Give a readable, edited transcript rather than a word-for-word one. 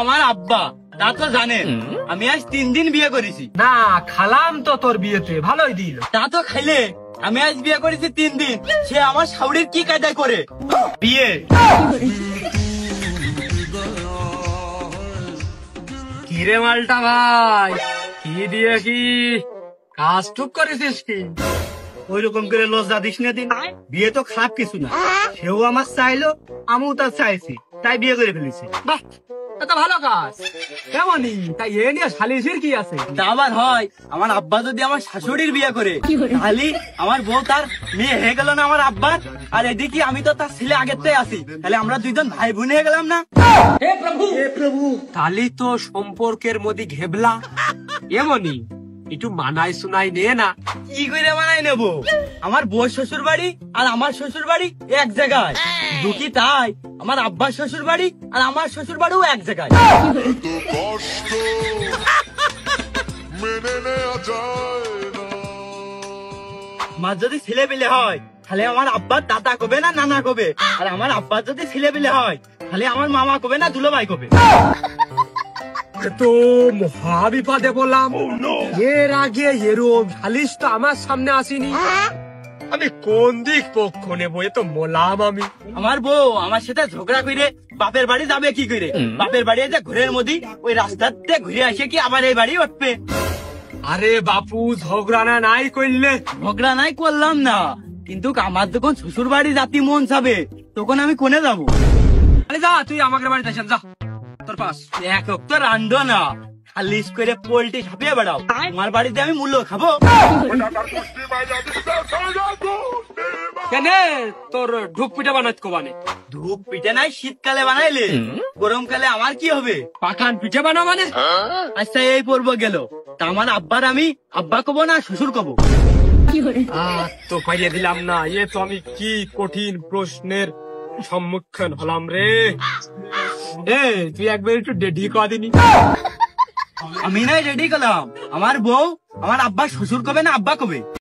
আমার আব্বা, তা তো জানেন আমি আজ 3 দিন বিয়ে করেছি। না খালাম তো তোর বিয়েতে, ভালোই দিল। তা তো খাইলে আমি আজ বিয়ে করেছি 3 দিন, সে আমার শাউরির কি কায়দায় করে বিয়ে। কিরে মালটা ভাই, কি দিয়ে কি কাজ টুক করেছিস কি? ওই রকম করে লজ্জা দিস না দিন, বিয়ে তো খারাপ কিছু না, সেও আমার চাইলো আমিও তার চাইছি, তাই বিয়ে করে ফেলেছি। বাহ, এটা ভালো কাজ। কেমনই তাই এ নিয়ে সালিশের কি আছে? তা আবার হয়, আমার আব্বা যদি আমার শাশুড়ির বিয়ে করে তাহলে আমার বউ তার মেয়ে হয়ে গেল না আমার আব্বার, আর এদিকে আমি তো তার ছেলে আগের থেকে আছি, তাহলে আমরা দুইজন ভাই বোন হয়ে গেলাম না। হে প্রভু, তাহলে তো সম্পর্কের মধ্যে ঘেবলা। এমনই একটু মানাই শুনাই নে না। কি করে বানাই নেবো? আমার বউ শ্বশুর বাড়ি আর আমার শ্বশুর বাড়ি এক জায়গায়, দুটি তাই আমার আব্বার শ্বশুর বাড়ি আর আমার শ্বশুর বাড়িও এক জায়গায়। আমার যদি ছেলে পেলে হয় তাহলে আমার আব্বার দাদা কবে না নানা কবে, আর আমার আব্বার যদি ছেলে পেলে হয় তাহলে আমার মামা কবে না দুলো ভাই কবে। তো মহা বিপদে বললাম। এর আগে এরম সালিশ তো আমার সামনে আসেনি। আমি কোন দিক পক্ষ নেবো এ তো মোলাম আমি। আমার বউ আমার সাথে ঝগড়া করে বাপের বাড়ি যাবে কি করে? বাপের বাড়ি যে ঘুরের মধ্যে ওই রাস্তাতে ঘুরে আসে কি আবার এই বাড়ি উঠবে? আরে বাপু, ঝগড়া না নাই করলে? ঝগড়া নাই করলাম না, কিন্তু আমার যখন শ্বশুর বাড়ি জাতি মন যাবে তখন আমি কোনে যাবো? আরে যা, তুই আমাদের বাড়িতে আসেন, যা তোর পাস। এক তো রান্ধো না, খালিশ করে পোল্ট্রি ছাপিয়ে বেড়াও, আমার বাড়িতে আমি মূল্য খাবো? কেন তোর ঢুক পিঠা বানাত কোবানে? ধূপ পিঠে নাই শীতকালে বানাইলে, গরমকালে আমার কি হবে? পাকান পিঠে বানা মানে? আচ্ছা এই পর্ব গেল, তা আমার আব্বার আমি আব্বা কব না শ্বশুর কব? তো পাইয়ে দিলাম না। এ তো আমি কি কঠিন প্রশ্নের সম্মুখীন হলাম রে। তুই একবার একটু ডেডি কদিনি। আমি নাই রেডি করলাম, আমার বউ আমার আব্বা শ্বশুর কবে না আব্বা কবে?